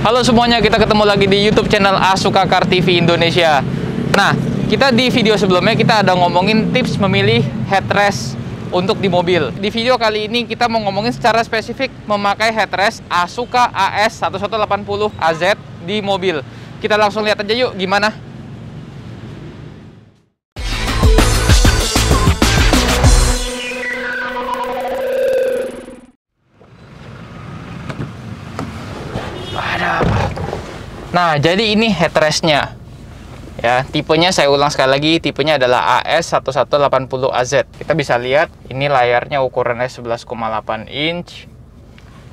Halo semuanya, kita ketemu lagi di YouTube channel Asuka Car TV Indonesia. Nah, kita di video sebelumnya kita ada ngomongin tips memilih headrest untuk di mobil. Di video kali ini kita mau ngomongin secara spesifik memakai headrest Asuka AS 1180 AZ di mobil. Kita langsung lihat aja yuk gimana. Nah, jadi ini headrestnya. Ya, tipenya saya ulang sekali lagi, tipenya adalah AS 1180 AZ. Kita bisa lihat ini layarnya ukurannya 11,8 inch.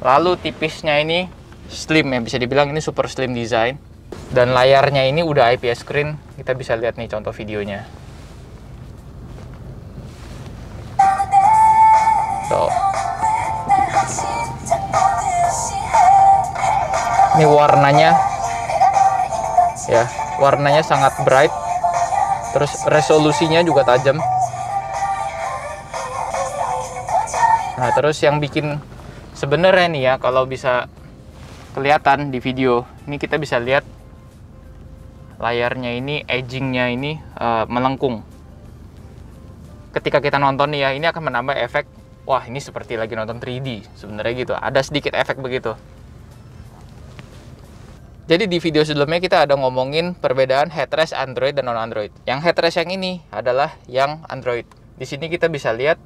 Lalu tipisnya ini slim ya, bisa dibilang ini super slim design. Dan layarnya ini udah IPS screen. Kita bisa lihat nih contoh videonya. Tuh. Ini warnanya ya, warnanya sangat bright, terus resolusinya juga tajam. Nah, terus yang bikin sebenarnya nih ya, kalau bisa kelihatan di video ini, kita bisa lihat layarnya ini, edgingnya ini melengkung. Ketika kita nonton nih ya, ini akan menambah efek, wah ini seperti lagi nonton 3D sebenarnya gitu, ada sedikit efek begitu. Jadi di video sebelumnya kita ada ngomongin perbedaan headrest Android dan non-Android. Yang headrest yang ini adalah yang Android. Di sini kita bisa lihat,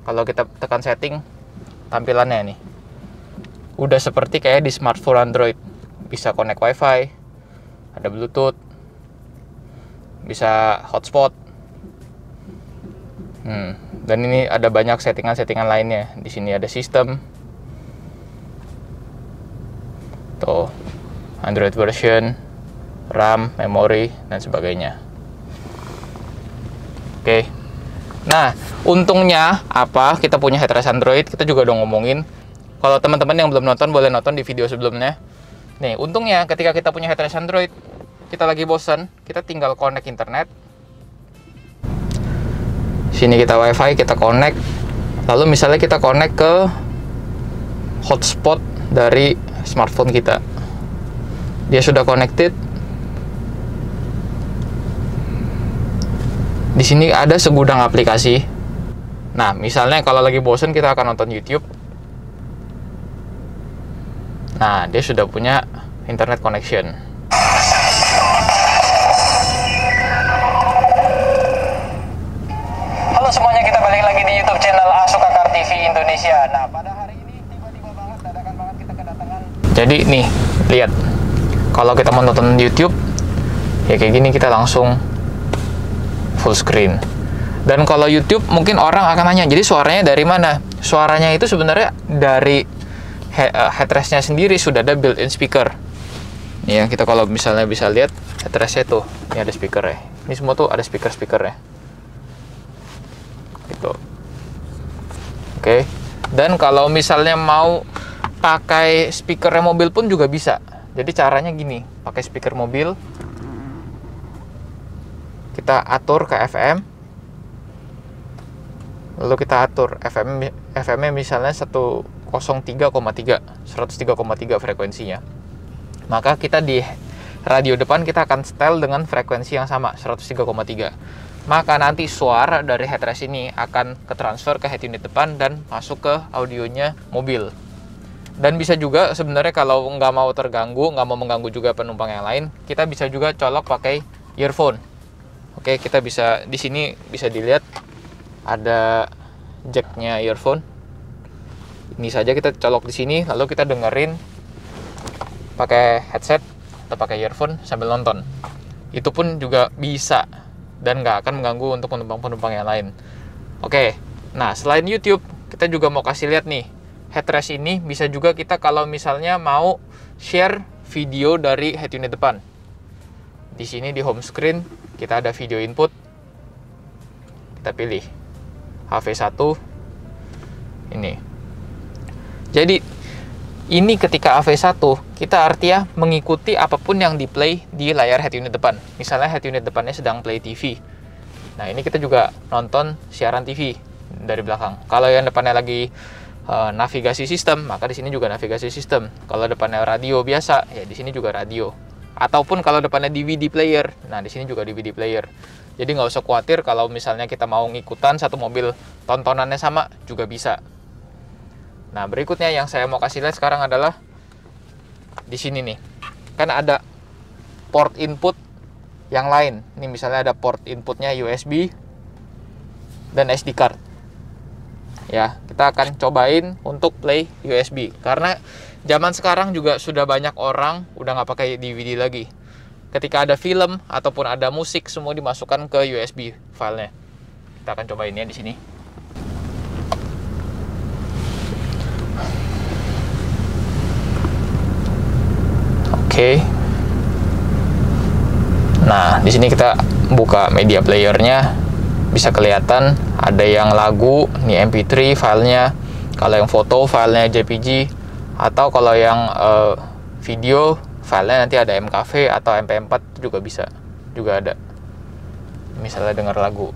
kalau kita tekan setting, tampilannya nih udah seperti kayak di smartphone Android. Bisa connect WiFi, ada Bluetooth, bisa hotspot. Dan ini ada banyak settingan-settingan lainnya. Di sini ada sistem. Tuh, Android version, RAM, memori, dan sebagainya. Oke. Nah, untungnya apa? Kita punya headrest Android. Kita juga udah ngomongin. Kalau teman-teman yang belum nonton, boleh nonton di video sebelumnya. Nih, untungnya ketika kita punya headrest Android, kita lagi bosan, kita tinggal connect internet. Sini kita WiFi, kita connect. Lalu misalnya kita connect ke hotspot dari smartphone kita, dia sudah connected. Di sini ada segudang aplikasi. Nah, misalnya kalau lagi bosen kita akan nonton YouTube. Nah, dia sudah punya internet connection. Halo semuanya, kita balik lagi di YouTube channel Asuka Car TV Indonesia. Nah, pada hari ini tiba-tiba banget, dadakan banget kita kedatangan. Jadi nih, lihat. Kalau kita mau nonton YouTube, ya kayak gini, kita langsung full screen. Dan kalau YouTube, mungkin orang akan nanya, jadi suaranya dari mana? Suaranya itu sebenarnya dari headrestnya sendiri, sudah ada built-in speaker. Nih ya, kita kalau misalnya bisa lihat headrestnya tuh, ini ada speaker ya. Ini semua tuh ada speaker-speakernya. Gitu. Oke. Dan kalau misalnya mau pakai speakernya mobil pun juga bisa. Jadi caranya gini, pakai speaker mobil, kita atur ke FM, lalu kita atur FM-nya misalnya 103,3 frekuensinya. Maka kita di radio depan kita akan setel dengan frekuensi yang sama, 103,3. Maka nanti suara dari headrest ini akan ketransfer ke head unit depan dan masuk ke audionya mobil. Dan bisa juga sebenarnya kalau nggak mau terganggu, nggak mau mengganggu juga penumpang yang lain, kita bisa juga colok pakai earphone. Oke, kita bisa di sini bisa dilihat ada jacknya earphone. Ini saja kita colok di sini, lalu kita dengerin pakai headset atau pakai earphone sambil nonton. Itu pun juga bisa dan nggak akan mengganggu untuk penumpang-penumpang yang lain. Oke, nah selain YouTube, kita juga mau kasih lihat nih. Headrest ini bisa juga kita kalau misalnya mau share video dari head unit depan. Di sini di home screen kita ada video input. Kita pilih HV1 ini. Jadi ini ketika AV1 kita artinya mengikuti apapun yang di play di layar head unit depan. Misalnya head unit depannya sedang play TV. Nah, ini kita juga nonton siaran TV dari belakang. Kalau yang depannya lagi navigasi sistem, maka di sini juga navigasi sistem. Kalau depannya radio biasa, ya di sini juga radio. Ataupun kalau depannya DVD player, nah di sini juga DVD player. Jadi nggak usah khawatir kalau misalnya kita mau ngikutan satu mobil tontonannya sama, juga bisa. Nah, berikutnya yang saya mau kasih lihat sekarang adalah di sini nih. Kan ada port input yang lain. Ini misalnya ada port inputnya USB dan SD card. Ya, kita akan cobain untuk play USB karena zaman sekarang juga sudah banyak orang udah nggak pakai DVD lagi. Ketika ada film ataupun ada musik, semua dimasukkan ke USB filenya. Kita akan cobain ya di sini. Oke. Nah, di sini kita buka media playernya, bisa kelihatan ada yang lagu, ini MP3 filenya, kalau yang foto filenya JPG, atau kalau yang video filenya nanti ada MKV atau MP4 juga bisa, juga ada. Misalnya dengar lagu.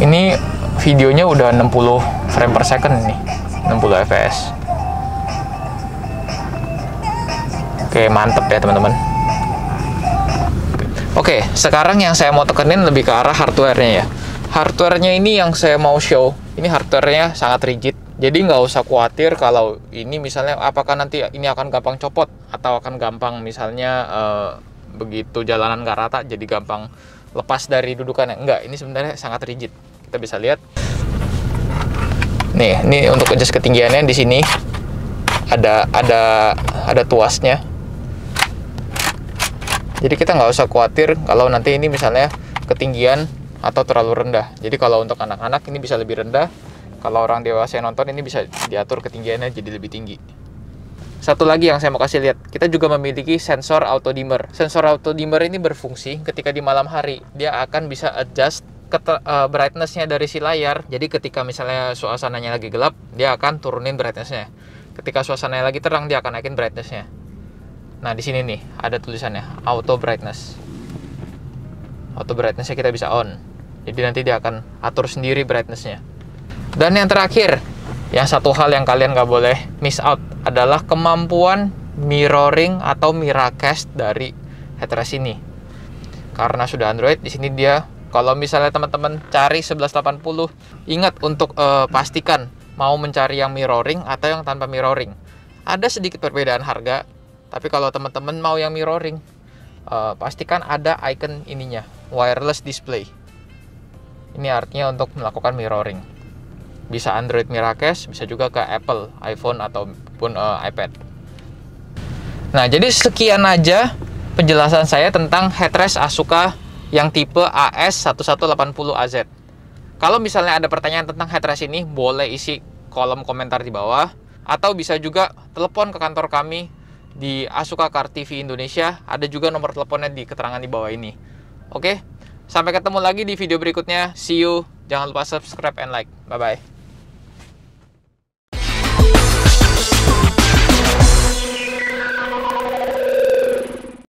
Ini videonya udah 60 frame per second nih, 60 fps. Oke, mantep ya teman-teman. Oke, sekarang yang saya mau tekenin lebih ke arah hardware-nya ya. Hardware-nya ini yang saya mau show, ini hardware-nya sangat rigid. Jadi nggak usah khawatir kalau ini misalnya apakah nanti ini akan gampang copot atau akan gampang misalnya begitu jalanan nggak rata jadi gampang lepas dari dudukannya. Enggak, ini sebenarnya sangat rigid. Kita bisa lihat. Nih, ini untuk adjust ketinggiannya di sini ada tuasnya. Jadi kita nggak usah khawatir kalau nanti ini misalnya ketinggian atau terlalu rendah. Jadi kalau untuk anak-anak ini bisa lebih rendah. Kalau orang dewasa yang nonton ini bisa diatur ketinggiannya jadi lebih tinggi. Satu lagi yang saya mau kasih lihat, kita juga memiliki sensor auto dimmer. Sensor auto dimmer ini berfungsi ketika di malam hari, dia akan bisa adjust brightness-nya dari si layar. Jadi ketika misalnya suasananya lagi gelap, dia akan turunin brightness-nya. Ketika suasananya lagi terang, dia akan naikin brightness-nya. Nah, di sini nih ada tulisannya auto brightness. Auto brightness-nya kita bisa on. Jadi nanti dia akan atur sendiri brightness-nya. Dan yang terakhir, yang satu hal yang kalian nggak boleh miss out adalah kemampuan mirroring atau miracast dari headrest ini. Karena sudah Android, di sini dia kalau misalnya teman-teman cari 1180, ingat untuk pastikan mau mencari yang mirroring atau yang tanpa mirroring. Ada sedikit perbedaan harga, tapi kalau teman-teman mau yang mirroring, pastikan ada icon ininya, wireless display. Ini artinya untuk melakukan mirroring. Bisa Android Miracast, bisa juga ke Apple, iPhone, ataupun iPad. Nah, jadi sekian aja penjelasan saya tentang headrest Asuka yang tipe AS1180AZ. Kalau misalnya ada pertanyaan tentang headrest ini, boleh isi kolom komentar di bawah, atau bisa juga telepon ke kantor kami di Asuka Car TV Indonesia. Ada juga nomor teleponnya di keterangan di bawah ini. Oke, sampai ketemu lagi di video berikutnya. See you. Jangan lupa subscribe and like. Bye-bye.